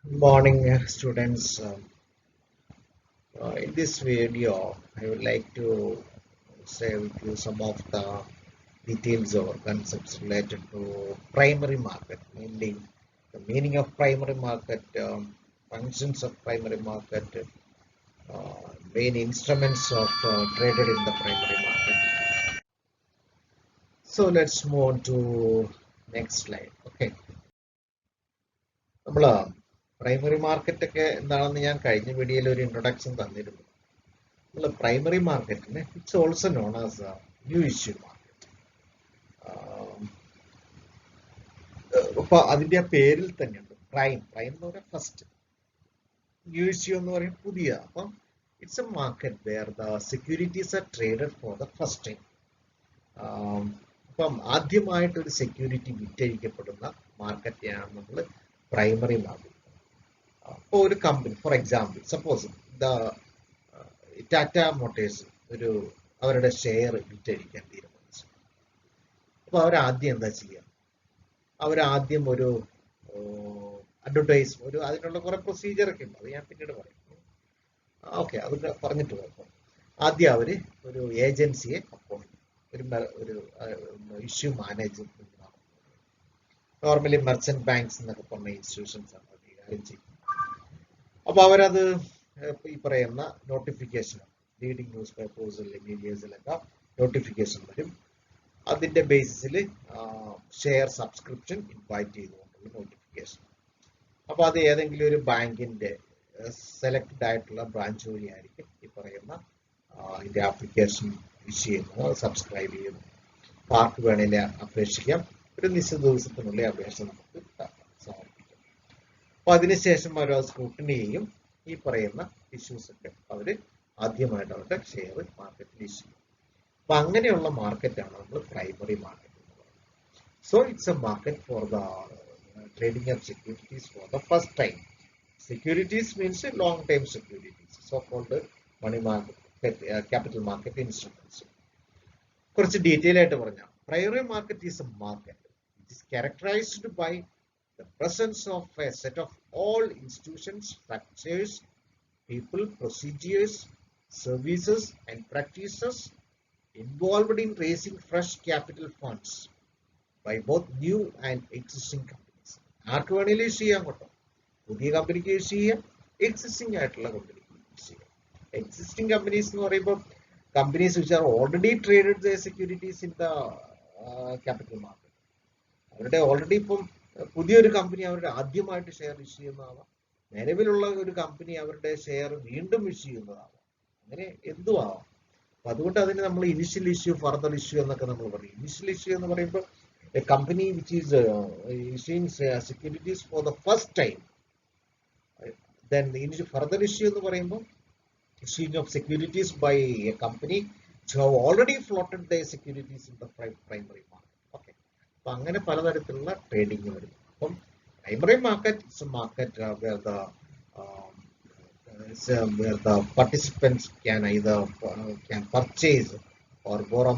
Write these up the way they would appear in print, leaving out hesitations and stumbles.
Good morning, students. In this video, I would like to share with you some of the details or concepts related to primary market, mainly the meaning of primary market, functions of primary market, main instruments of traded in the primary market. So let's move on to next slide. Okay. നമ്മൾ primary market ഒക്കെ എന്താണെന്ന് ഞാൻ കഴിഞ്ഞ വീഡിയോയിൽ ഒരു introduction തന്നിരുന്നു. Primary മാർക്കറ്റിന് it's also known as new issue market. അപ്പൊ അതിന്റെ ആ പേരിൽ തന്നെയുണ്ട് പ്രൈം എന്ന് പറയാൻ ഫസ്റ്റ്, ന്യൂ ഇഷ്യൂ എന്ന് പറയും പുതിയ. അപ്പം it's a market where the securities are traded for the first time. അപ്പം ആദ്യമായിട്ട് ഒരു സെക്യൂരിറ്റി വിറ്റഴിക്കപ്പെടുന്ന മാർക്കറ്റിനെയാണ് നമ്മൾ പ്രൈമറി മാർക്കറ്റ്. അപ്പോൾ ഒരു company, for example suppose the Tata motors അവരുടെ ഷെയർ വിറ്റഴിക്കാൻ തീരുമാനിച്ചു. അപ്പൊ അവരാദ്യം എന്താ ചെയ്യുക? അവരാദ്യം ഒരു അഡ്വർടൈസ്, അതിനുള്ള കുറെ പ്രൊസീജിയർ ഒക്കെ ഉണ്ട്, അത് ഞാൻ പിന്നീട് പറയും. ഓക്കെ, അത് പറഞ്ഞിട്ട് പോയപ്പോൾ ആദ്യം അവര് ഒരു ഏജൻസിയെ അപ്പോയിന്റ്, ഒരു issue manager. Normally merchant banks എന്നൊക്കെ പറഞ്ഞ ഇൻസ്റ്റിറ്റ്യൂഷൻസ് ആണ് കൈകാര്യം ചെയ്യുന്നത്. അപ്പൊ അവരത് ഈ പറയുന്ന നോട്ടിഫിക്കേഷൻ, ലീഡിങ് ന്യൂസ് പേപ്പേഴ്സിൽ, മീഡിയസിലൊക്കെ നോട്ടിഫിക്കേഷൻ വരും. അതിന്റെ ബേസിസിൽ ഷെയർ സബ്സ്ക്രിപ്ഷൻ ഇൻവൈറ്റ് ചെയ്തുകൊണ്ടുള്ള നോട്ടിഫിക്കേഷൻ. അപ്പൊ അത് ഏതെങ്കിലും ഒരു ബാങ്കിന്റെ സെലക്റ്റഡ് ആയിട്ടുള്ള ബ്രാഞ്ച് വഴിയായിരിക്കും ഈ പറയുന്ന ഇതിന്റെ ആപ്ലിക്കേഷൻ ഇഷ്യൂ ചെയ്യുന്നത്, സബ്സ്ക്രൈബ് ചെയ്യുന്നു. ആർക്ക് വേണേലും അപേക്ഷിക്കാം. ഒരു നിശ്ചിത ദിവസത്തിനുള്ളിൽ അപേക്ഷ നമുക്ക് സമർപ്പിക്കാം. അപ്പൊ അതിനുശേഷം അവർ സ്ക്രൂട്ടിനി ചെയ്യും. ഈ പറയുന്ന ഇഷ്യൂസ് ഒക്കെ അവര് ആദ്യമായിട്ട് അവരുടെ ഷെയർ മാർക്കറ്റിൽ ഇഷ്യൂ ചെയ്യും. അപ്പൊ അങ്ങനെയുള്ള മാർക്കറ്റാണ് നമ്മൾ പ്രൈമറി മാർക്കറ്റ് എന്ന് പറയുന്നത്. So it's a market for the trading of securities for the first time. Securities means long term securities, so called money market, capital market instruments. കുറച്ച് ഡീറ്റെയിൽ ആയിട്ട് പറഞ്ഞാൽ, primary market is A market which is characterized by the presence of a set of all institutions, structures, people, procedures, services and practices involved in raising fresh capital funds by both new and existing companies. ആർക്ക് വേണേലും use ചെയ്യാൻ കേട്ടോ. പുതിയ കമ്പനിക്ക് use ചെയ്യാം, existing ആയിട്ടുള്ള കമ്പനിക്ക് use ചെയ്യാം. Existing companies എന്ന് പറയുമ്പോൾ companies which are already traded the securities in the capital market. അവരുടെ ഓൾറെഡി ഇപ്പം പുതിയൊരു കമ്പനി അവരുടെ ആദ്യമായിട്ട് ഷെയർ ഇഷ്യൂ ചെയ്യുന്നതാവാം, നിലവിലുള്ള ഒരു കമ്പനി അവരുടെ ഷെയർ വീണ്ടും ഇഷ്യൂ ചെയ്യുന്നതാവാം, അങ്ങനെ എന്തും ആവാം. അപ്പൊ അതുകൊണ്ട് അതിന് നമ്മൾ ഇനിഷ്യൽ ഇഷ്യൂ, ഫർദർ ഇഷ്യൂ എന്നൊക്കെ നമ്മൾ പറയും. ഇനിഷ്യൽ ഇഷ്യൂ എന്ന് പറയുമ്പോൾ A company which is issuing securities four the first time. Then further issue എന്ന് പറയുമ്പോൾ issuing of securities by a company which have already floated their securities in the primary market. Okay. അപ്പൊ അങ്ങനെ പലതരത്തിലുള്ള trading വരും. അപ്പം primary market is A market where the participants can either can purchase or borrow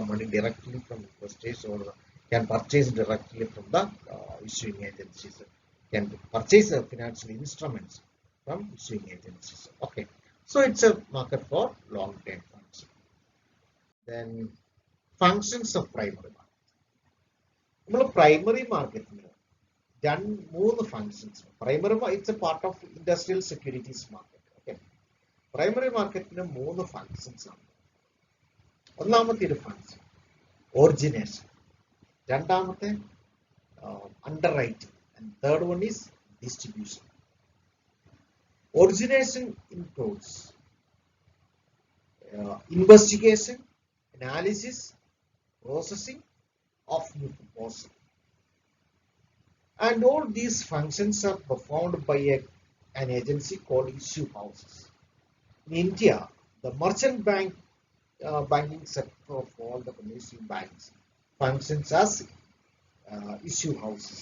money directly from investors, or can purchase directly from the issuing agencies, can purchase financial instruments from issuing agencies. Okay, so it's a market for long-term funds. Then functions of primary market. നമ്മൾ primary മാർക്കറ്റിന് മൂന്ന് functions. Primary it's a part of industrial securities market. Okay, primary മാർക്കറ്റിന് മൂന്ന് functions ആണ്. ഒന്നാമത്തെ ഒരു function origination, രണ്ടാമത്തെ underwriting, and third one is distribution. Origination includes investigation, analysis, processing of new proposal, and all these functions are performed by an agency called issue houses. In India, the merchant banking sector of all the commercial banks functions as issue houses.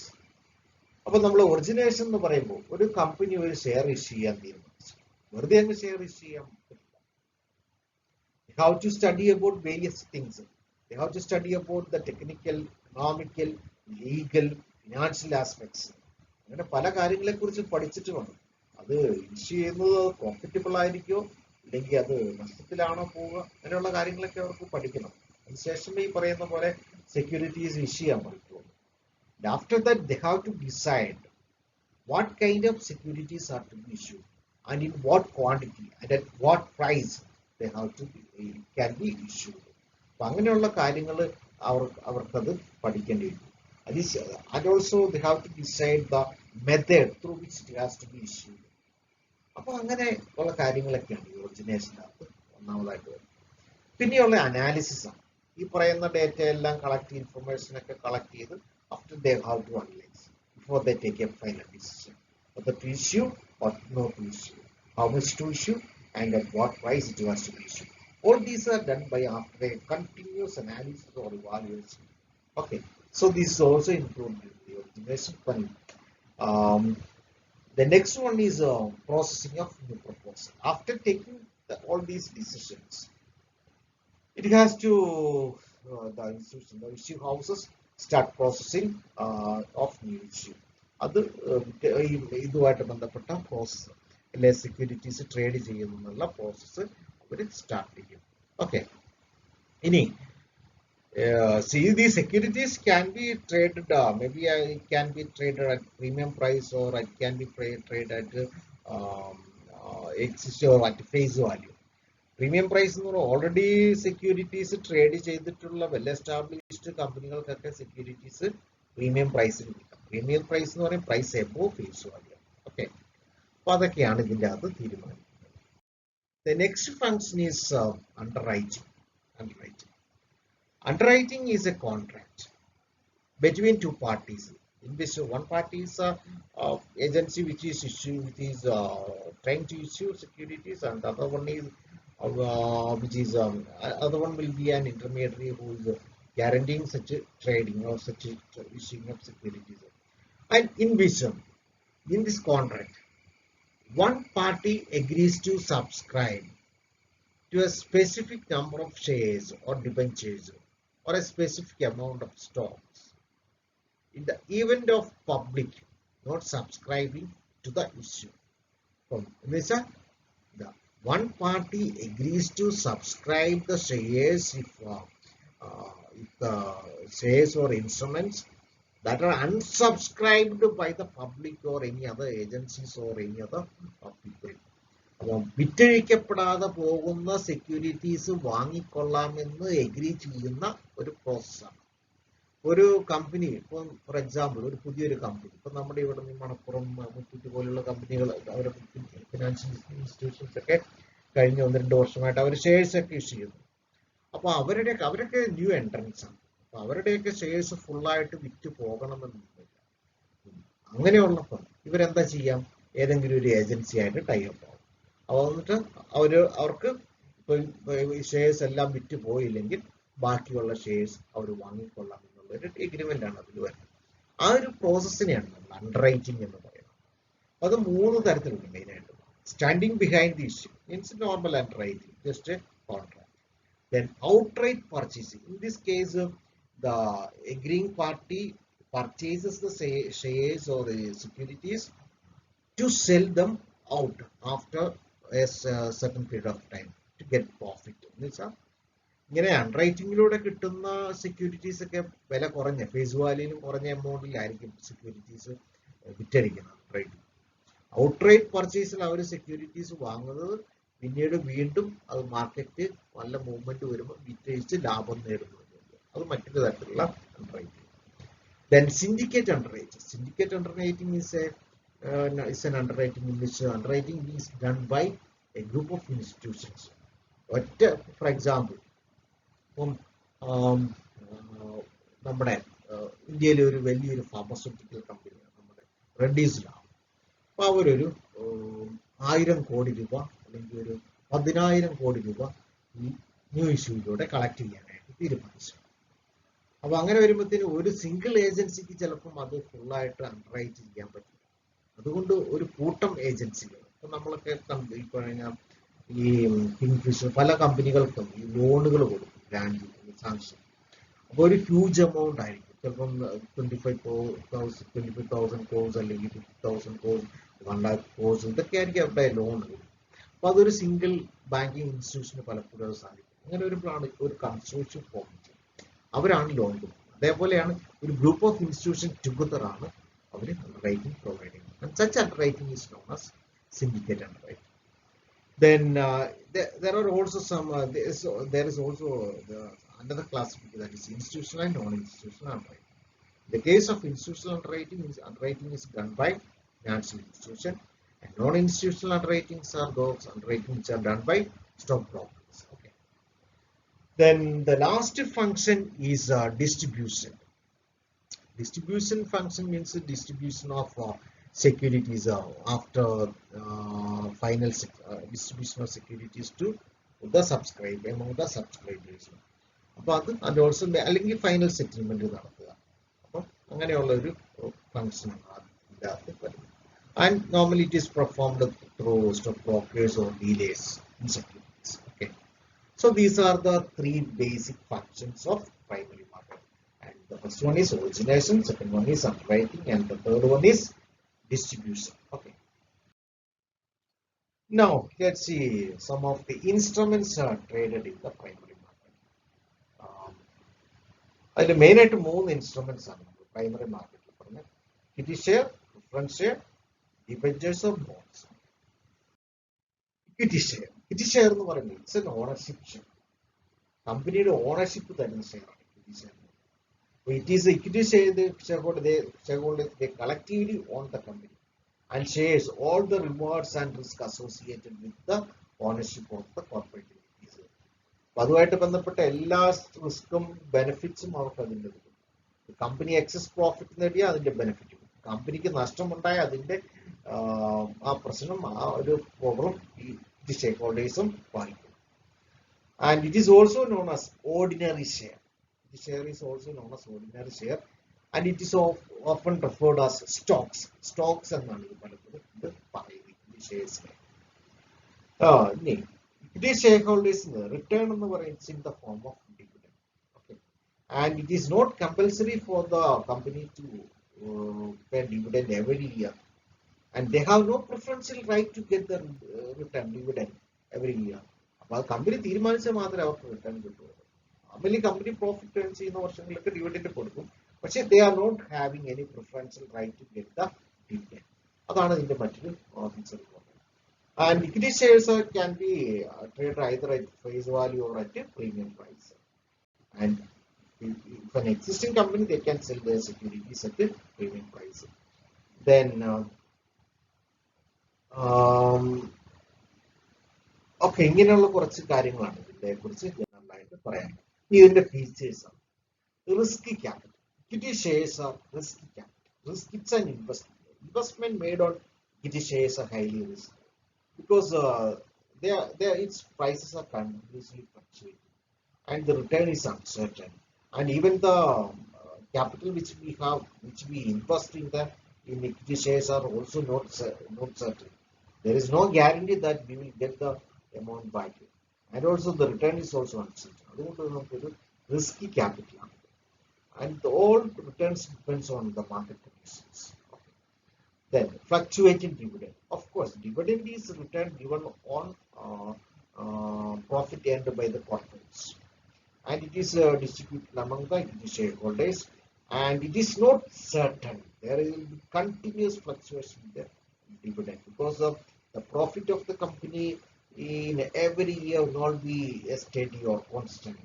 അപ്പൊ നമ്മൾ origination എന്ന് പറയുമ്പോൾ ഒരു company ഒരു share issue ചെയ്യാൻ തീരുമാനിച്ചു. വെറുതെ അങ്ങ് ഷെയർ ഇഷ്യൂ ചെയ്യാൻ പറ്റില്ല. They have to study about various things. They have to study about the technical, economical, legal, financial aspects. അങ്ങനെ പല കാര്യങ്ങളെ കുറിച്ച് പഠിച്ചിട്ട് വേണം അത് ഇഷ്യൂ ചെയ്യുന്നത് പ്രോഫിറ്റബിൾ ആയിരിക്കോ ഇല്ലെങ്കിൽ അത് നഷ്ടത്തിലാണോ പോവുക അങ്ങനെയുള്ള കാര്യങ്ങളൊക്കെ അവർക്ക് പഠിക്കണം. അതിനുശേഷം ഈ പറയുന്ന പോലെ സെക്യൂരിറ്റീസ് ഇഷ്യൂ ചെയ്യാൻ പറ്റുള്ളൂ. After that they have to decide what kind of securities are to be issued and in what quantity and at what price they have to be, can be issued. അപ്പൊ അങ്ങനെയുള്ള കാര്യങ്ങൾ അവർക്കത് പഠിക്കേണ്ടി വരും. And also they have to decide the method through which it has to be issued. അപ്പൊ അങ്ങനെ ഉള്ള കാര്യങ്ങളൊക്കെയാണ് ഈ ഒറിജിനേഷനകത്ത് ഒന്നാമതായിട്ട് വരുന്നത്. പിന്നെയുള്ള അനാലിസിസ് ആണ്. ഈ പറയുന്ന ഡേറ്റ എല്ലാം കളക്ട് ഇൻഫർമേഷൻ ഒക്കെ കളക്ട് ചെയ്ത് after they have to analyze before they take a final decision whether to issue or not to issue, how much to issue, and at what price it has to be issued. All these are done by after a continuous analysis or evaluation. Okay, so this is also included in the origination fund. The next one is processing of new proposal. After taking all these decisions, it has to the institution, the issue houses start processing of new issue. അത് ഇതുമായിട്ട് ബന്ധപ്പെട്ട process അല്ലെ securities trade ചെയ്യുന്നുള്ള process അവർ start ചെയ്യും. Okay, ഇനി these securities can be traded, maybe it can be traded at premium price or it can be traded at existing or at face value. Premium price എന്ന് പറഞ്ഞാൽ already securities trade ചെയ്തിട്ടുള്ള well established കമ്പനികൾക്കൊക്കെ securities premium പ്രൈസിൽ കിട്ടും. Premium price എന്ന് പറയുന്നത് price above face value. Okay, അപ്പൊ അതൊക്കെയാണ് ഇതിൻ്റെ അകത്ത് തീരുമാനിക്കുന്നത്. The next function is underwriting. Underwriting is a contract between two parties in which one party is agency which is trying to issue securities, and the other one is other one will be an intermediary who is guaranteeing such a trading or such a issuing of securities. And in this contract, one party agrees to subscribe to a specific number of shares or debentures or a specific amount of stocks in the event of public not subscribing to the issue. The one party agrees to subscribe the shares if the shares or instruments that are unsubscribed by the public or any other agencies or any other people. അപ്പോൾ വിറ്റഴിക്കപ്പെടാതെ പോകുന്ന securities വാങ്ങിക്കൊള്ളാമെന്ന് agree ചെയ്യുന്ന ഒരു പ്രോസസ്സാണ്. ഒരു company, ഇപ്പം for example ഒരു പുതിയൊരു company, ഇപ്പം നമ്മുടെ ഇവിടെ നിന്ന് മണപ്പുറം, മുത്തൂറ്റ് പോലുള്ള കമ്പനികൾ, അവരുടെ ഫിനാൻഷ്യൽ ഇൻസ്റ്റിറ്റ്യൂഷൻസ് ഒക്കെ കഴിഞ്ഞ 1-2 വർഷമായിട്ട് അവർ ഷെയർസ് ഒക്കെ ഇഷ്യൂ ചെയ്യുന്നു. അപ്പോൾ അവരൊക്കെ ന്യൂ എൻട്രൻസ് ആണ്. അപ്പോൾ അവരുടെയൊക്കെ ഷെയർസ് ഫുള്ളായിട്ട് വിറ്റ് പോകണമെന്നില്ല. അങ്ങനെയുള്ളപ്പോൾ ഇവരെന്താ ചെയ്യാം, ഏതെങ്കിലും ഒരു ഏജൻസി ആയിട്ട് ടൈ അപ്പ് ആവും. അപ്പോൾ വന്നിട്ട് അവർക്ക് ഇപ്പോൾ ഷെയർസ് എല്ലാം വിറ്റ് പോയില്ലെങ്കിൽ ബാക്കിയുള്ള ഷെയർസ് അവർ വാങ്ങിക്കൊള്ളാം എന്നുള്ളൊരു എഗ്രിമെന്റ് ആണ് അതിൽ വരുന്നത്. ആ ഒരു പ്രോസസ്സിനെയാണ് നമ്മൾ അണ്ടർറൈറ്റിംഗ് എന്ന് പറയുന്നത്. അത് 3 തരത്തിലുണ്ട് മെയിനായിട്ട്. Standing behind the issue means normal underwriting, just contract. Then outright purchasing. In this case, the agreeing party purchases the shares or the securities to sell them out after a certain period of time to get profit. ഇങ്ങനെ അണ്ടർറൈറ്റിംഗിലൂടെ കിട്ടുന്ന securities ഒക്കെ വില കുറഞ്ഞ face വാല്യൂലും കുറഞ്ഞ എമൗണ്ടിലായിരിക്കും securities വിറ്റഴിക്കുന്നത്. അണ്ടർറൈറ്റിംഗ്. Outright പർച്ചേസിൽ അവർ securities വാങ്ങുന്നത് പിന്നീട് വീണ്ടും അത് മാർക്കറ്റ് നല്ല മൂവ്മെന്റ് വരുമ്പോൾ വിറ്റഴിച്ച് ലാഭം നേടുന്നത്. അത് മറ്റൊരു തരത്തിലുള്ള അണ്ടർറൈറ്റിംഗ്. Then syndicate underwriting. Syndicate underwriting is an underwriting in which underwriting is done by a group of institutions. For example, നമ്മുടെ ഇന്ത്യയിലെ ഒരു വലിയൊരു ഫാർമസ്യൂട്ടിക്കൽ കമ്പനിയാണ് നമ്മുടെ റെഡ്ഡീസിലാണ്. അപ്പോൾ അവരൊരു 1000 കോടി രൂപ അല്ലെങ്കിൽ ഒരു 10,000 കോടി രൂപ ഈ ന്യൂ ഇഷ്യൂയിലൂടെ കളക്ട് ചെയ്യാനായിട്ട് തീരുമാനിച്ചു. അപ്പൊ അങ്ങനെ വരുമ്പോഴത്തേന് ഒരു സിംഗിൾ ഏജൻസിക്ക് ചിലപ്പം അത് ഫുള്ളായിട്ട് അണ്ടർറൈറ്റ് ചെയ്യാൻ പറ്റും. അതുകൊണ്ട് ഒരു കൂട്ടം ഏജൻസികൾ, ഇപ്പൊ നമ്മളൊക്കെ ഈ പറഞ്ഞ ഈ കിങ്ഫിഷർ പല കമ്പനികൾക്കും ഈ ലോണുകൾ കൊടുക്കും, ഗ്രാൻഡ് സാങ്ഷൻ. അപ്പോൾ ഒരു ഹ്യൂജ് എമൗണ്ട് ആയിരിക്കും ചിലപ്പം 25,000 crores അല്ലെങ്കിൽ 50,000 crores 1 lakh crores ഇതൊക്കെ ആയിരിക്കും അവരുടെ ലോൺ. അപ്പൊ അതൊരു സിംഗിൾ ബാങ്കിങ് ഇൻസ്റ്റിറ്റ്യൂഷന് പലപ്പോഴും അത് സാധിക്കും. അങ്ങനെ ഒരു കൺസോർഷ്യം ഫോം ചെയ്യും, അവരാണ് ലോൺ കൊടുക്കുന്നത്. അതേപോലെയാണ് ഒരു ഗ്രൂപ്പ് ഓഫ് ഇൻസ്റ്റിറ്റ്യൂഷൻ ടുഗദർ ആണ് അവർ അണ്ടർറൈറ്റിംഗ് പ്രൊവൈഡ് ചെയ്യുന്നത്. Such underwriting is known as syndicate underwriting. Then there are also some there is also another classification, that is institutional and non-institutional underwriting. The case of institutional underwriting is done by financial institution, and non-institutional underwritings are those underwriting which are done by stock brokers. Okay. Then the last function is distribution. Distribution function means the distribution of securities after final distribution of securities to the subscriber among the subscribers. അപ്പോൾ അത് also അല്ലെങ്കിൽ final settlement നടത്തുക. അപ്പം അങ്ങനെയുള്ള ഒരു ഫംഗ്ഷനാണ് അതിനകത്ത് വരുന്നത്. And normally it is performed through stock brokers or dealers in securities. Okay, so these are the 3 basic functions of primary market. And the first one is origination, second one is underwriting, and the third one is distribution. Okay. Now let's see some of the instruments traded in the primary market. അതിൽ main ആയിട്ട് 3 instruments ആണ് primary മാർക്കറ്റിൽ പറഞ്ഞത്. Equity share, preference share, debentures of bonds. Equity share എന്ന് പറയുന്നത് it's an ownership share. കമ്പനിയുടെ ownership തരുന്ന ഷെയറാണ് equity share. It is equity share, the shareholders they collectively own the company and shares all the rewards and risk associated with the ownership of the corporate entities. അതുമായിട്ട് ബന്ധപ്പെട്ട എല്ലാ റിസ്ക്കും ബെനിഫിറ്റ്സും അവർക്ക് അതിൻ്റെ കിട്ടും. Company excess profit നേടിയാൽ അതിന്റെ benefit കിട്ടും. കമ്പനിക്ക് നഷ്ടമുണ്ടായ അതിന്റെ ആ പ്രശ്നം, ആ ഒരു പ്രോബ്ലം ഈ ഷെയർ ഹോൾഡേഴ്സും പാലിക്കും. And it is also known as ordinary share. The share is also known as ordinary share, and it is often referred as stocks. Stocks എന്നാണ് ഇത് പലപ്പോഴും ഇത് പറയുന്നത് ഷെയർസിനെ. ഇക്വിറ്റി ഷെയർ ഹോൾഡേഴ്സിന് റിട്ടേൺ എന്ന് പറയുന്നത് in the form of dividend. Okay, and it is not compulsory for the company to pay dividend every year, and they have no preferential right to get the return dividend every year. അപ്പൊ അത് company തീരുമാനിച്ചാൽ മാത്രമേ അവർക്ക് return കിട്ടുള്ളൂ. വലിയ company profit earn ചെയ്യുന്ന വർഷങ്ങളിലൊക്കെ dividend കൊടുക്കും, പക്ഷേ they are not having any preferential right to get the dividend. അതാണ് ഇതിന്റെ മറ്റൊരു feature. And equity shares can be trade either at face value or at premium price. And if an existing company, they can sell their securities at a premium price. Then okay, ഇങ്ങനെയുള്ള കുറച്ച് കാര്യങ്ങളാണ് ഇതിനെ കുറിച്ച് general ആയിട്ട് പറയാൻ. ഇതിന്റെ features ആണ്. Risky capital. Equity shares are risky capital. Risk, it's an investment made on equity shares are highly risky because its prices are continuously fluctuating and the return is uncertain, and even the capital which we invest in equity shares are also not certain. There is no guarantee that we will get the amount back, and also the return is also uncertain. അതുകൊണ്ട് നമുക്കൊരു risky capital ആണ്. And all returns depends on the market conditions. Okay. Then fluctuating dividend. Of course, dividend is return given on profit earned by the corporates, and it is distributed among the shareholders, and it is not certain. There will be continuous fluctuation in the dividend because of the profit of the company in every year will not be steady or constant,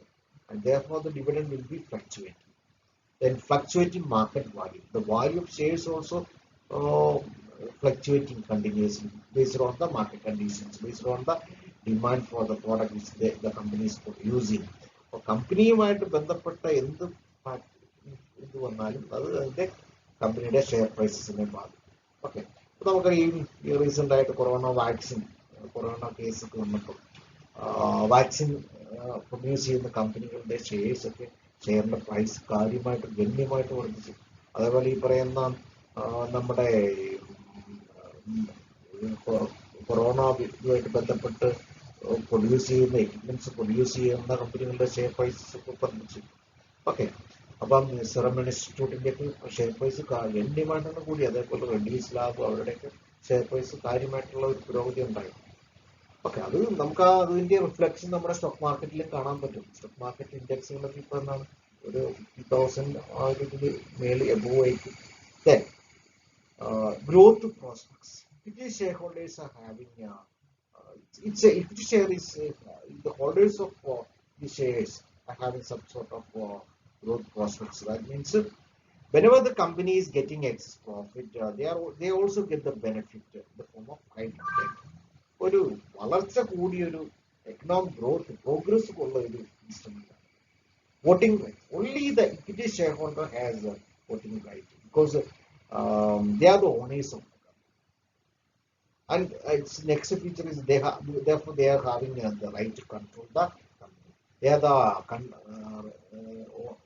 and therefore the dividend will be fluctuating. Then fluctuating market value. The value of shares also fluctuating continuously based on the market conditions, based on the demand for the product which the company is producing. അപ്പോൾ കമ്പനിയുമായിട്ട് ബന്ധപ്പെട്ട എന്ത് ഇത് വന്നാലും അത് അതിന്റെ കമ്പനിയുടെ share പ്രൈസസിനെ ബാധിക്കും. Okay, അപ്പോൾ നമുക്ക് ഈ റീസെന്റ് ആയിട്ട് കൊറോണ കേസൊക്കെ വന്നപ്പോൾ വാക്സിൻ പ്രൊഡ്യൂസ് ചെയ്യുന്ന കമ്പനികളുടെ ഷെയർസ് ഒക്കെ ഷെയറിന്റെ പ്രൈസ് കാര്യമായിട്ട് ഗണ്യമായിട്ട് വർദ്ധിച്ചു. അതേപോലെ ഈ പറയുന്ന നമ്മുടെ കൊറോണ ഇതുമായിട്ട് ബന്ധപ്പെട്ട് പ്രൊഡ്യൂസ് ചെയ്യുന്ന എക്യുപ്മെന്റ്സ് പ്രൊഡ്യൂസ് ചെയ്യുന്ന കമ്പനികളുടെ ഷെയർ പ്രൈസസ് ഒക്കെ വർദ്ധിച്ചു. ഓക്കെ, അപ്പം സെറം ഇൻസ്റ്റിറ്റ്യൂട്ടിൻ്റെയൊക്കെ ഷെയർ പ്രൈസ് ഗണ്യമായിട്ടാണ് കൂടി. അതേപോലെ റെഡ്ഡീസ് ലാബ് അവരുടെയൊക്കെ ഷെയർ പ്രൈസ് കാര്യമായിട്ടുള്ള ഒരു പുരോഗതി ഉണ്ടായി. ഓക്കെ, അത് നമുക്ക് അതിന്റെ റിഫ്ലക്ഷൻ നമ്മുടെ സ്റ്റോക്ക് മാർക്കറ്റിലും കാണാൻ പറ്റും. സ്റ്റോക്ക് മാർക്കറ്റ് ഇൻഡെക്സുകളൊക്കെ ഇപ്പൊ എന്താണ് ഒരു 50,000 ആ ഒരു ഇതിൽ മേളിൽ എബോവ് ആയിരിക്കും. Then growth prospects. Equity shareholders are having it's a equity share is the holders of the shares are having some sort of growth prospects. That means whenever the company is getting excess profit, they also get the benefit in the form of high dividend. ഒരു വളർച്ച കൂടിയൊരു economic growth progress ഉള്ള ഒരു instrument. Voting right, only the equity share holder has voting right because they are the owners of the company. And its next feature is therefore they are having the right to control the company. They are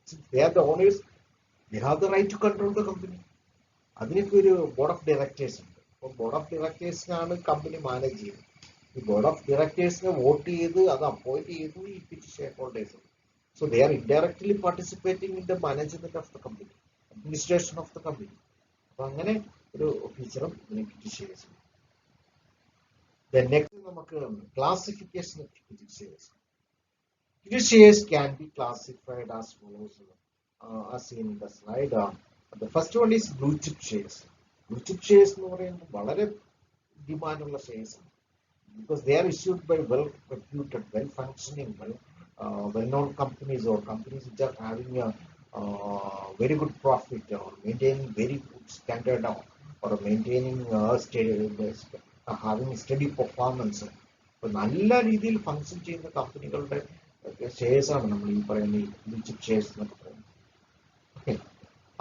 since they are the owners, they have the right to control the company. അതിനൊക്കെ ഒരു board of directors ഉണ്ട്. അപ്പോൾ board of ഡയറക്ടേഴ്സിനാണ് company manage ചെയ്യുന്നത്. ഈ board of ഡയറക്ടേഴ്സിനെ vote ചെയ്ത് അത് appoint ചെയ്തു ഈ equity share holders. So they are indirectly participating in the management of the company, administration of the company. അപ്പൊ അങ്ങനെ ഒരു ഫീച്ചറും ഇക്വിറ്റി ഷെയർസ്. നെക്സ്റ്റ് നമുക്ക് classification of equity shares. Equity shares can B classified as follows as seen in the slide. The first one is blue chip shares. Blue chip shares എന്ന് പറയുമ്പോൾ വളരെ ഡിമാൻഡുള്ള shares ആണ്. Because they are issued by well-reputed, well-functioning, well-known companies or companies which are having a very good profit or maintaining very good standard or maintaining having steady performance. അപ്പോൾ നല്ല രീതിയിൽ function ചെയ്യുന്ന കമ്പനികളുടെ shares ആണ് നമ്മൾ ഈ പറയുന്ന ബ്ലൂ ചിപ്പ് ഷെയർസ് എന്നൊക്കെ പറയുന്നത്. ഓക്കെ,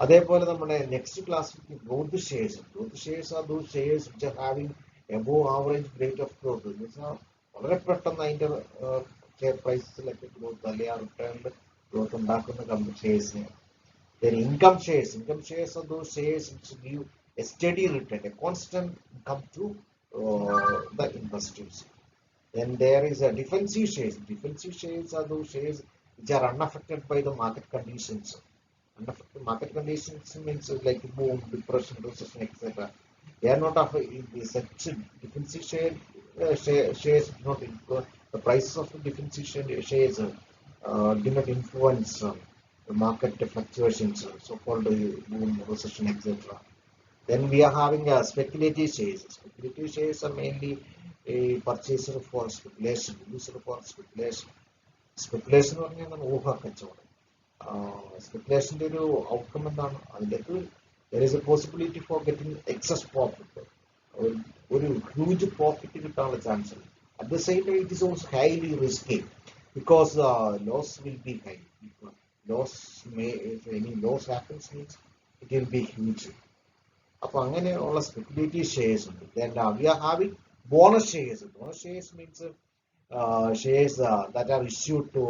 അതേപോലെ നമ്മുടെ next class growth shares. Growth shares are those shares which are having above average rate of growth. എന്ന് വെച്ചാൽ വളരെ പെട്ടെന്ന് അതിന്റെ ഷെയർ പ്രൈസിലൊക്കെ ഗ്രോത്ത് അല്ലെങ്കിൽ ആ റിട്ടേണിൽ ഗ്രോത്ത് ഉണ്ടാക്കുന്ന ഷെയർസിനെ. Income shares. Income shares are those shares which give a steady return, a constant income to the investors. Then there is a defensive shares. Defensive shares are those shares which are unaffected by the market conditions. Unaffected market conditions means like boom, depression, recession, etc. They are not such defensive shares do not influence the prices of the defensive shares. Do not influence the market fluctuations, so-called boom, recession, etc. Then we are having speculative shares. Speculative shares are mainly a purchaser for speculation, user for speculation. Speculation എന്ന് പറഞ്ഞാൽ ഊഹ കച്ചവടം. സ്പെക്കുലേഷന്റെ ഒരു outcome എന്താണ്? അതിലേക്ക് there is a possibility for getting excess profit. ഒരു huge profit കിട്ടാനുള്ള chance ഉണ്ട്. At the same time, it is also highly risky because loss will be high. If any loss happens, means it will be huge. അപ്പൊ അങ്ങനെയുള്ള speculative shares ഉണ്ട്. Then we are having bonus shares. Bonus shares means shares that are issued to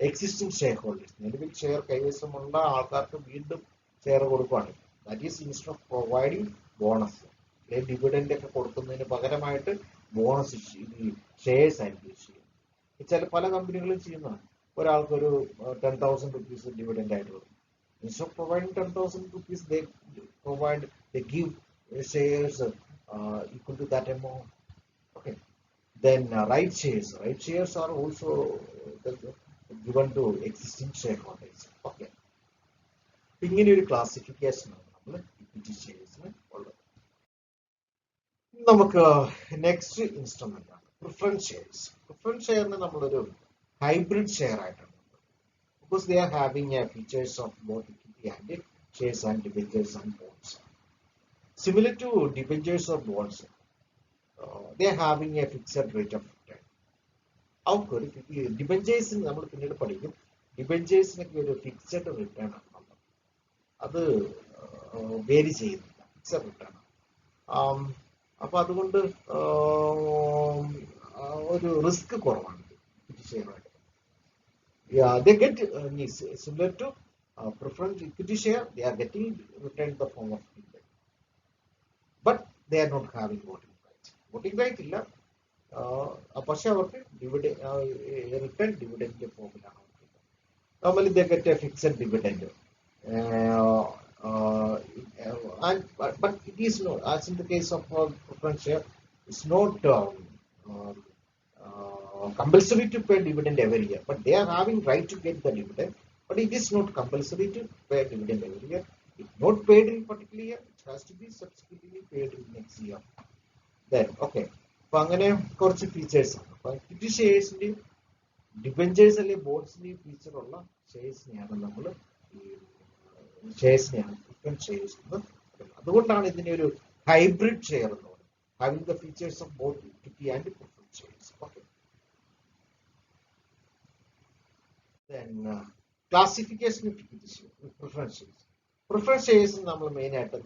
existing shareholders. നിലവിൽ share കൈവശമുള്ള ആൾക്കാർക്ക് വീണ്ടും share കൊടുക്കുകയാണ്. That is instead of providing bonus, dividend ഒക്കെ കൊടുക്കുന്നതിന് പകരമായിട്ട് ബോണസ് ഷെയർസ് ആയിരിക്കും ഇഷ്യൂ ചെയ്യുന്നത്. ചില പല കമ്പനികളും ചെയ്യുന്നതാണ്. ഒരാൾക്കൊരു 10,000 rupees ഡിവിഡൻഡ് ആയിട്ട് കൊടുക്കും. Instead of providing 10,000 rupees, they give shares equal to that amount. Okay. Then right shares. Right shares are also given to existing shareholders. Okay. ഇങ്ങനെ ഒരു ക്ലാസിഫിക്കേഷൻ ആണ് നമ്മൾ ഇക്വിറ്റി ഷെയർസിന് ഉള്ളത്. നമുക്ക് നെക്സ്റ്റ് ഇൻസ്ട്രുമെന്റ് ആണ് പ്രിഫറൻസ് ഷെയർസ്. പ്രിഫറൻസ് ഷെയറിന് നമ്മളൊരു hybrid share ആയിട്ടാണ്, because they are having features of both equity and shares and debentures and bonds. Similar to debentures or bonds, they are having a fixed rate of return. അവർക്ക് ഡിബഞ്ചേഴ്സിന് നമ്മൾ പിന്നീട് പഠിക്കും. ഡിബഞ്ചേഴ്സിനൊക്കെ ഒരു fixed return ആണ് നമ്മൾ, അത് vary ചെയ്യുന്നില്ല, ഫിക്സഡ് റിട്ടേൺ ആണ്. അപ്പൊ അതുകൊണ്ട് ഒരു റിസ്ക് കുറവാണ് equity ഷെയറായിട്ട്. Yeah, they get similar to preference equity share. They are getting return in the form of dividend, but they are not having voting rights. Voting right ഇല്ല, പക്ഷെ അവർക്ക് return ഡിവിഡൻഡിന്റെ ഫോമിലാണ്. Normally they get a fixed dividend. Uh, uh, but it is not, as in the case of preference share, it's not compulsory to pay dividend every year, but they are having right to get the dividend. But it is not compulsory to pay dividend every year. If not paid in particular year, it has to be subsequently paid in next year. Then, okay. അപ്പൊ അങ്ങനെ കുറച്ച് features ആണ്. അപ്പൊ equity ഷെയർസിന്റെയും debentures അല്ലെങ്കിൽ ബോൺസിന്റെയും feature ഉള്ള ഷെയർസിനെയാണ് നമ്മൾ ഈ ഷെയർസിനെയാണ് preference shares എന്ന് പറയുന്നത്. അതുകൊണ്ടാണ് ഇതിനെ ഒരു ഹൈബ്രിഡ് ഷെയർ എന്ന് പറയുന്നത്. Having the features of both equity and preference shares. Okay. Then classification of equity shares, preference shares. Preference shares നമ്മൾ മെയിൻ ആയിട്ട്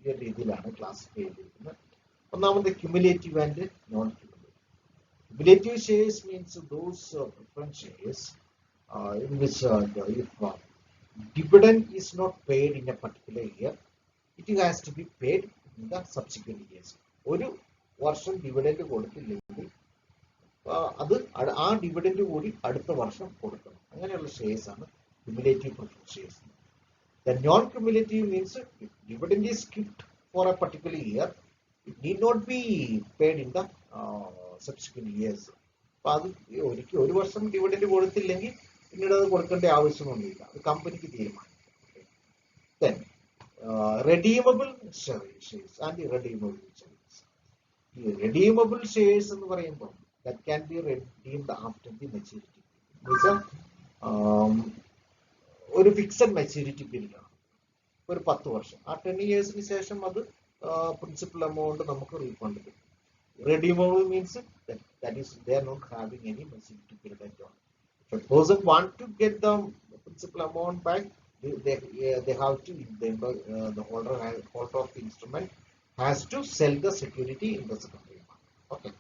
ഈ ഒരു രീതിയിലാണ് ക്ലാസിഫൈ ചെയ്തിരിക്കുന്നത്. ഒന്നാമത് cumulative and non cumulative. Cumulative shares means those preference shares in which if dividend is not paid in a particular year, it has to be paid in the subsequent years. ഒരു വർഷം dividend കൊടുത്തില്ലെങ്കിൽ അത് ആ dividend കൂടി അടുത്ത വർഷം കൊടുക്കണം. അങ്ങനെയുള്ള ഷെയർസ് ആണ് cumulative preference shares. The non-cumulative means if dividend is skipped for a particular year, it need not be paid in the subsequent years. അപ്പൊ അത് ഒരിക്കൽ ഒരു വർഷം ഡിവിഡൻഡ് കൊടുത്തില്ലെങ്കിൽ പിന്നീട് അത് കൊടുക്കേണ്ട ആവശ്യമൊന്നുമില്ല, അത് കമ്പനിക്ക് തീരുമാനിക്കും. Then redeemable shares and irredeemable shares. ഈ redeemable shares എന്ന് പറയുമ്പോൾ that can be redeemed after the maturity. ഒരു ഫിക്സഡ് മെച്യൂരിറ്റി പീരീഡ് ആണ്, ഒരു 10 വർഷം. ആ 10 ഇയേഴ്സിന് ശേഷം അത് പ്രിൻസിപ്പൽ എമൗണ്ട് നമുക്ക് റീഫണ്ട് കിട്ടും. Redeemable means that is they are not having any maturity period at all. If a person want to get the principal amount back, they have to the holder of the instrument has to sell the security in the secondary market. Okay.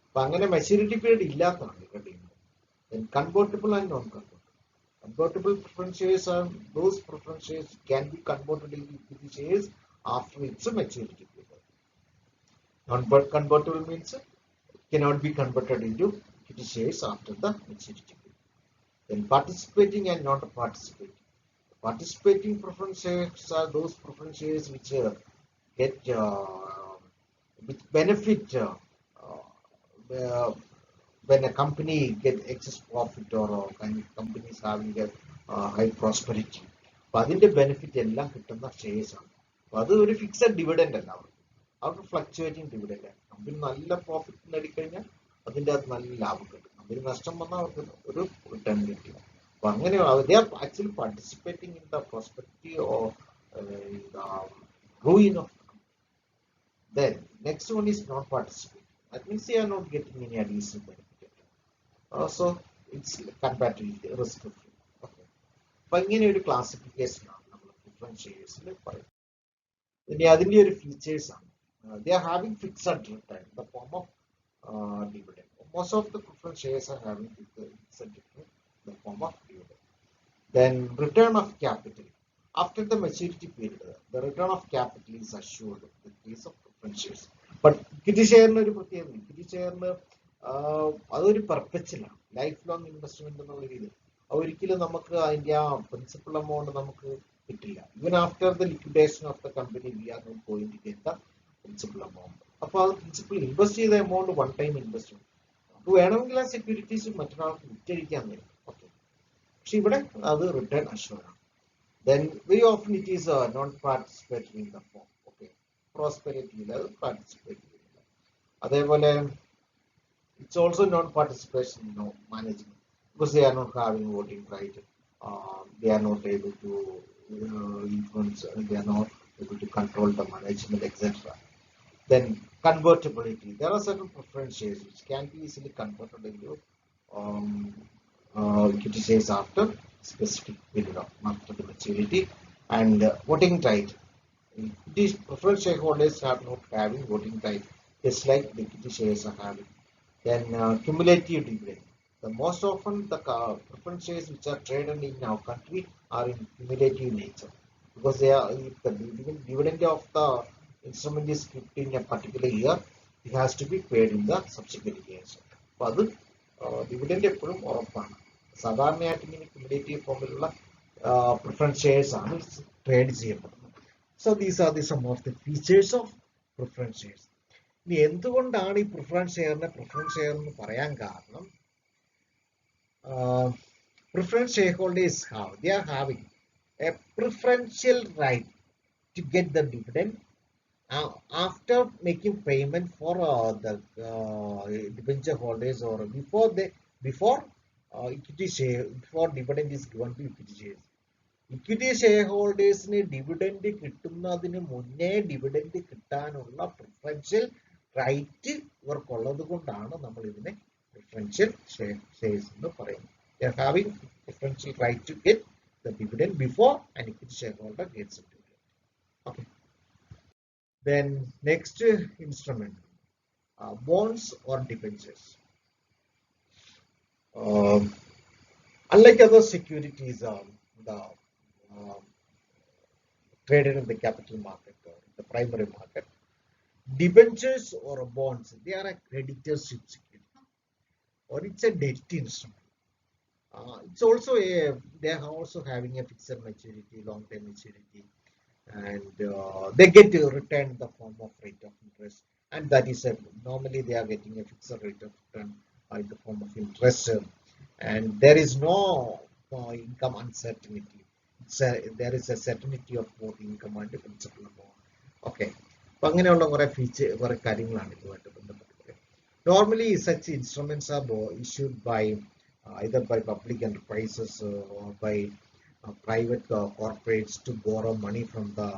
അപ്പൊ അങ്ങനെ maturity period ഇല്ലാത്തതാണ് redeemable. Then convertible and non-convertible. Convertible preference shares are those preference shares can be converted into equity shares after its maturity period. Non-convertible means it cannot be converted into equity shares after the maturity period. Then participating and not participating. Participating preference shares are those preference shares which get which benefit when a company get excess profit or company is having a high prosperity. അപ്പൊ അതിന്റെ benefit എല്ലാം കിട്ടുന്ന shares ആണ്. അപ്പൊ അത് ഒരു fixed dividend അല്ല, അവർക്ക് ഫ്ലക്ച്വേറ്റിംഗ് ഡിവിഡൻഡ്. കമ്പനി നല്ല പ്രോഫിറ്റ് നേടിക്കഴിഞ്ഞാൽ അതിന്റെ അത് നല്ല ലാഭം കിട്ടും, കമ്പനി നഷ്ടം വന്നാൽ അവർക്ക് ഒരു റിട്ടേൺ കിട്ടില്ല. അപ്പൊ അങ്ങനെ they are actually participating in the prosperity or the ruin of the company. Then next one is not participating. That means they are not getting any additional benefit. So it's comparatively risk free. Okay. അപ്പൊ ഇങ്ങനെ ഒരു classification ആണ് നമ്മൾ preference ഷെയർസിൽ പറയുന്നത്. ഇനി അതിന്റെ ഒരു features ആണ്. They are having fixed return in the form of dividend. Most of the preference shares are having fixed return in the form of dividend. Then return of capital. After the maturity period, the return of capital is assured in the case of preference shares. But equity ഷെയറിന് ഒരു പ്രത്യേകത, equity ഷെയറിന് അതൊരു പെർപ്പച്വലാണ്, life long investment എന്നുള്ള രീതിയിൽ. ഒരിക്കലും നമുക്ക് അതിന്റെ ആ principal amount നമുക്ക് കിട്ടില്ല. Even after the liquidation of the company we are not going to get the principal amount. അപ്പൊ അത് പ്രിൻസിപ്പൽ ഇൻവെസ്റ്റ് ചെയ്ത എമൗണ്ട് വൺ ടൈം ഇൻവെസ്റ്റ്മെന്റ്, നമുക്ക് വേണമെങ്കിൽ ആ സെക്യൂരിറ്റീസ് മറ്റൊരാൾക്ക് വിറ്റഴിക്കാൻ വരും. ഓക്കെ. പക്ഷെ ഇവിടെ അത് റിട്ടേൺ അഷ്യൂർഡ് ആണ്. Then very often it is non-participatory in the form. Okay. Prosperity level, participatory level. അതേപോലെ it's also non-participation management because they are not having voting right. They are not able to influence, they are not able to control the management, etc. Then convertibility. There are certain preference shares which can be easily converted into um, equity shares after specific period of after the maturity. And voting right. These preference shareholders are not having voting right, just like the equity shares are having. Then cumulative dividend. The most often the preference shares which are traded in our country are in cumulative nature because they are, if the dividend of the instrument is kept in a particular year, it has to be paid in the subsequent years. അപ്പോൾ അത് dividend എപ്പോഴും ഉറപ്പാണ്. സാധാരണയായിട്ട് ഇങ്ങനെ cumulative ഫോമിലുള്ള preference shares ആണ് ട്രേഡ് ചെയ്യപ്പെടുന്നത്. So these are some of the features of preference shares. ഇനി എന്തുകൊണ്ടാണ് ഈ പ്രിഫറൻസ് ഷെയർ എന്ന് പറയാൻ കാരണം, preference shareholders they are having a preferential right to get the dividend after making payment for the debenture holders, or before equity share, before dividend is given to equity shares. Equity ഷെയർഹോൾഡേഴ്സിന് dividend കിട്ടുന്നതിന് മുന്നേ dividend കിട്ടാനുള്ള preferential right ഇവർക്കുള്ളത് കൊണ്ടാണ് നമ്മൾ ഇതിനെ preferential shares എന്ന് പറയുന്നത്. They are having preferential right to get the dividend before an equity shareholder gets the dividend. Okay. Then next instrument, bonds or debentures. Unlike other securities, the traded in the capital market or the primary market, debentures or bonds, they are a creditorship security, or it's a debt instrument. It's also they are also having a fixed maturity, long-term maturity, and they get to return in the form of rate of interest, and that is normally they are getting a fixed rate of return in the form of interest, and there is no income uncertainty. There is a certainty of both income and principal amount. Okay, അപ്പൊ അങ്ങനെയുള്ള കുറെ കാര്യങ്ങളാണ് ഇതുമായിട്ട് ബന്ധപ്പെട്ട്. Normally such instruments are issued by either by public enterprises or by private corporates to borrow money from the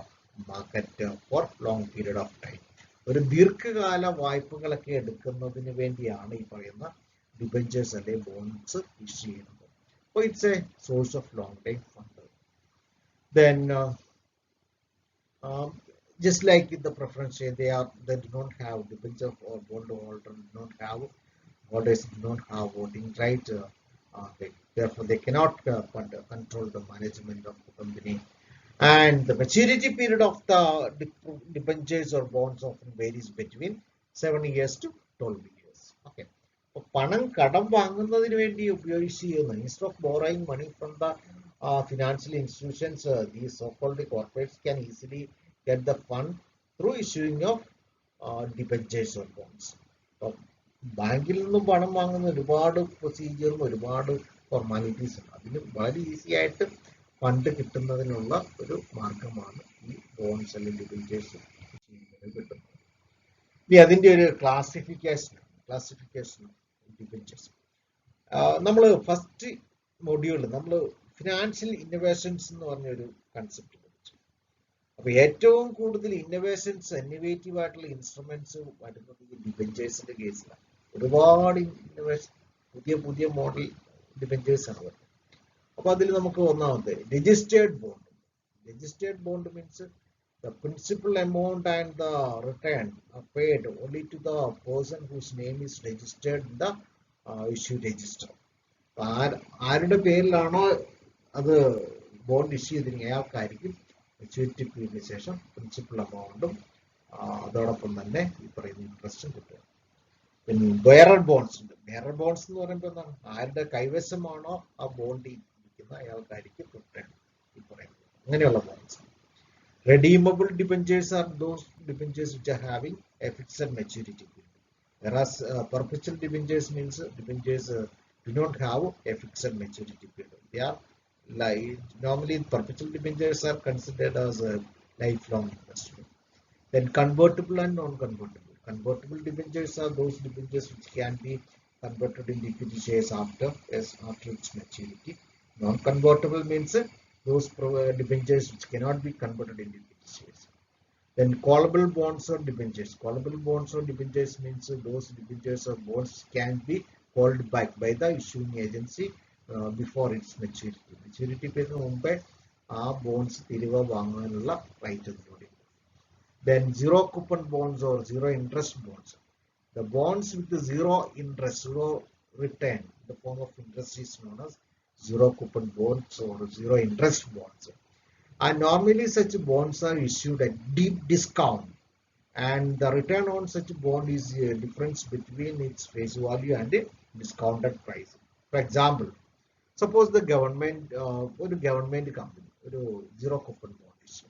market for long period of time. ഒരു ദീർഘകാല വായ്പകളൊക്കെ എടുക്കുന്നതിന് വേണ്ടിയാണ് ഈ പറയുന്ന ഡിബഞ്ചേഴ്സ് അല്ലെ ബോണ്ട്സ് ഇഷ്യൂ ചെയ്യുന്നത്. അപ്പോൾ it's A source of long time fund. Then just like in the preference share, they do not have debenture or bond holder do not have holders do not have voting right. Therefore, they cannot control the management of the company. And the maturity period of the debentures or bonds often varies between 7 years to 12 years. Okay. പണം കടം വാങ്ങുന്നതിന് വേണ്ടി ഉപയോഗിച്ചിരുന്ന, instead of borrowing money from the financial institutions, these so-called corporates can easily get the fund through issuing of debentures or bonds. ബാങ്കിൽ നിന്നും പണം വാങ്ങുന്ന ഒരുപാട് പ്രൊസീജിയറും ഒരുപാട് ഫോർമാലിറ്റീസ് ഉണ്ട്. അതിന് വളരെ ഈസി ആയിട്ട് ഫണ്ട് കിട്ടുന്നതിനുള്ള ഒരു മാർഗമാണ് ഈ ബോണ്ട്സ് അല്ലെങ്കിൽ ഡിബഞ്ചേഴ്സ് കിട്ടുന്നത്. ഇനി അതിന്റെ ഒരു ക്ലാസിഫിക്കേഷൻ ഡിബഞ്ചേഴ്സ്. നമ്മൾ ഫസ്റ്റ് മൊഡ്യൂളിൽ നമ്മൾ ഫിനാൻഷ്യൽ ഇന്നോവേഷൻസ് എന്ന് പറഞ്ഞൊരു കൺസെപ്റ്റ് പഠിച്ചു. അപ്പൊ ഏറ്റവും കൂടുതൽ ഇന്നോവേറ്റീവ് ആയിട്ടുള്ള ഇൻസ്ട്രുമെന്റ്സ് വരുന്നത് ഈ ഡിബഞ്ചേഴ്സിന്റെ കേസിലാണ്. ഒരുപാട് ഇന്നോവേഷൻ, പുതിയ മോഡൽ ഡിബഞ്ചേഴ്സ് ആണ് വരുന്നത്. അപ്പൊ അതിൽ നമുക്ക് ഒന്നാമത്തെ registered bond. Registered bond means the principal amount and the return are paid only to the person whose name is registered in the issue register. ആരുടെ പേരിലാണോ അത് ബോണ്ട് ഇഷ്യൂ ചെയ്തിരിക്കുന്നത് അയാൾക്കായിരിക്കും മെച്യൂരിറ്റി പീരീഡിന് ശേഷം പ്രിൻസിപ്പൽ എമൗണ്ടും അതോടൊപ്പം തന്നെ ഈ പറയുന്ന ഇൻട്രസ്റ്റും കിട്ടുക. പിന്നെ ബെയറർ ബോണ്ട്സ് ഉണ്ട്. ബെയറർ ബോണ്ട്സ് എന്ന് പറയുമ്പോൾ എന്താണ്, ആരുടെ കൈവശമാണോ ആ ബോണ്ട് ഇരിക്കുന്ന അയാൾക്കായിരിക്കും റിട്ടേൺ ഈ പറയുന്നത്. അങ്ങനെയുള്ള bonds. Redeemable debentures are those debentures which are having a fixed maturity period. Whereas perpetual debentures means debentures do not have a fixed maturity period. They are normally perpetual debentures are considered as a lifelong investment. Then convertible and non-convertible. Convertible debentures are those debentures which can be converted into equity shares after its maturity. Non-convertible means those debentures which cannot be converted into equity shares. Then callable bonds or debentures. Callable bonds or debentures means those debentures or bonds can be called back by the issuing agency before its maturity. Maturity period മുമ്പേ ആ bonds തിരികെ വാങ്ങാനുള്ള right അതിലൂടെ. Then zero coupon bonds or zero interest bonds. The bonds with the zero interest, zero return, the form of interest is known as zero coupon bonds or zero interest bonds. And normally such bonds are issued at deep discount, and the return on such bond is a difference between its face value and a discounted price. For example, suppose the government ഒരു government company ഒരു zero coupon bond issue,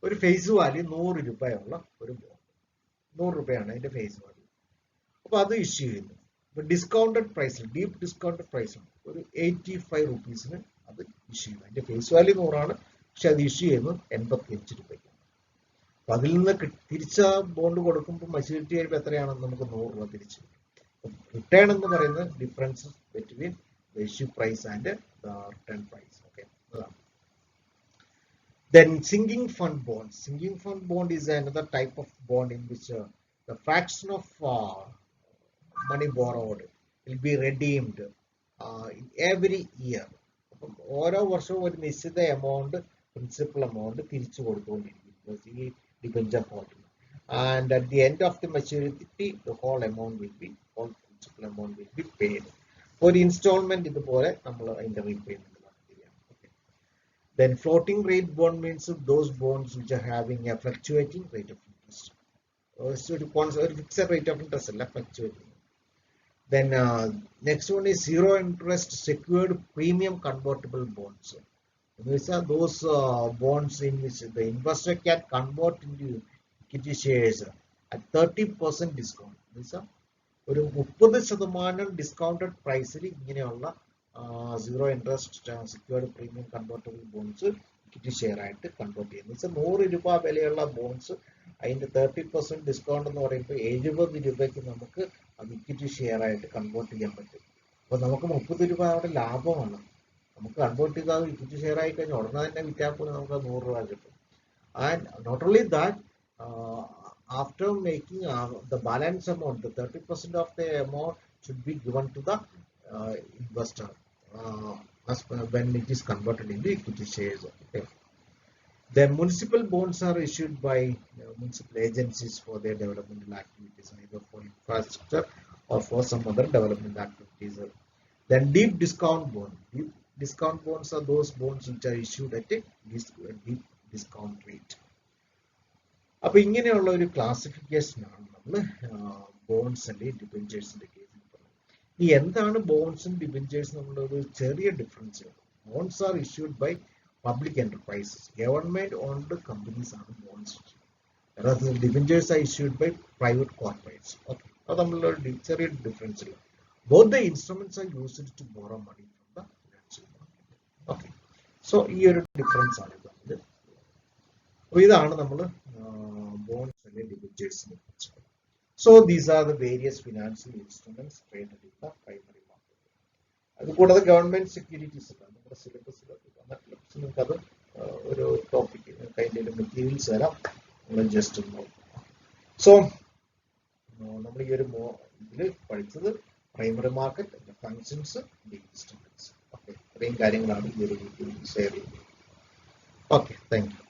ഒരു face value 100 രൂപയുള്ള ഒരു bond, 100 രൂപയാണ് അതിന്റെ face value. അപ്പൊ അത് issue ചെയ്യുന്നു. ഇപ്പൊ ഡിസ്കൗണ്ടഡ് പ്രൈസിൽ, ഡീപ് ഡിസ്കൗണ്ടഡ് പ്രൈസിൽ ഒരു 85 റുപ്പീസിന് അത് ഇഷ്യൂ ചെയ്യുന്നു. അതിന്റെ ഫേസ് വാല്യൂ 100 പക്ഷെ അത് ഇഷ്യൂ ചെയ്യുന്നത് 85 രൂപയ്ക്ക്. അപ്പൊ അതിൽ നിന്ന് തിരിച്ച ബോണ്ട് കൊടുക്കുമ്പോൾ മെച്യൂരിറ്റി കഴിയുമ്പോൾ എത്രയാണെന്ന് നമുക്ക് 100 രൂപ തിരിച്ചു കിട്ടും. റിട്ടേൺ എന്ന് പറയുന്നത് difference between the issue price and the return price. Okay, അതാണ്. Then sinking fund bonds. Sinking fund bond is another type of bond in which the fraction of money borrowed will be redeemed in every year. ഓരോ വർഷവും ഒരു നിശ്ചിത amount, principal amount തിരിച്ചു കൊടുത്തുകൊണ്ടിരിക്കും ഈ debenture holder. And at the end of the maturity the whole amount will be, whole principal amount will be paid. ഒരു instalment ഇതുപോലെ നമ്മൾ അതിന്റെ repayment. Then floating rate bond means those bonds which are having a fluctuating rate of interest. So a fixed rate of interest is fluctuating. Then next one is zero interest secured premium convertible bonds. These are those bonds in which the investor can convert into equity shares at 30% discount. These are ഒരു 30% discounted പ്രൈസിൽ ഇങ്ങനെയുള്ള zero interest secured premium convertible bonds equity share ആയിട്ട് convert ചെയ്യുന്നത്. 100 രൂപ വിലയുള്ള bones അതിന്റെ 30% discount എന്ന് പറയുമ്പോൾ 70 രൂപയ്ക്ക് നമുക്ക് അത് ഇക്വിറ്റി ഷെയർ ആയിട്ട് കൺവേർട്ട് ചെയ്യാൻ പറ്റും. അപ്പൊ നമുക്ക് 30 രൂപ അവിടെ ലാഭമാണ്. നമുക്ക് കൺവേർട്ട് ചെയ്താൽ ഇക്വിറ്റി ഷെയർ ആയി കഴിഞ്ഞാൽ ഉടനെ തന്നെ വിറ്റാൽ പോലും നമുക്ക് 100 രൂപ കിട്ടും. And not only that, after making the balance amount, the 30% of the amount should be given to the investor when it is converted into equity shares. Okay. The municipal bonds are issued by municipal agencies for their developmental activities, either for infrastructure or for some other development activities. Then deep discount bond. Deep discount bonds are those bonds which are issued at a deep discount rate. അപ്പൊ ഇങ്ങനെയുള്ള ഒരു ക്ലാസിഫിക്കേഷനാണ് നമ്മൾ bones അല്ലെങ്കിൽ ഡിബഞ്ചേഴ്സിന്റെ കേസിൽ പറയുന്നത്. ഈ എന്താണ് ബോൺസും ഡിബഞ്ചേഴ്സും തമ്മിലുള്ള ഒരു ചെറിയ difference? Bonds are issued by public enterprises, government owned companies ആണ് bonds. Debentures are issued by private corporates. Okay, അത് തമ്മിലുള്ള ഒരു ചെറിയ ഡിഫറൻസ് ഇല്ല. Both the instruments are used to borrow money from the financial market. Okay, so ഈ ഒരു difference ആണ് തമ്മിൽ. അപ്പൊ ഇതാണ് നമ്മൾ bonds and debentures. So these are the various financial instruments traded in the primary market. അത് കൂടാതെ ഗവൺമെന്റ് സെക്യൂരിറ്റീസ് ആണ് നമ്മുടെ സിലബസിൽ നിങ്ങൾക്ക് അത് ഒരു ടോപ്പിക് അതിൻ്റെ മെറ്റീരിയൽസ് തരാം, നമ്മൾ ജസ്റ്റ് നോക്കാം. സോ നമ്മൾ ഈ ഒരു ഇതിൽ പഠിച്ചത് primary market, functions, instruments. Okay, ഇത്രയും കാര്യങ്ങളാണ് ഈ ഒരു വീഡിയോയിൽ ഷെയർ ചെയ്യുന്നത്. Okay, thank you.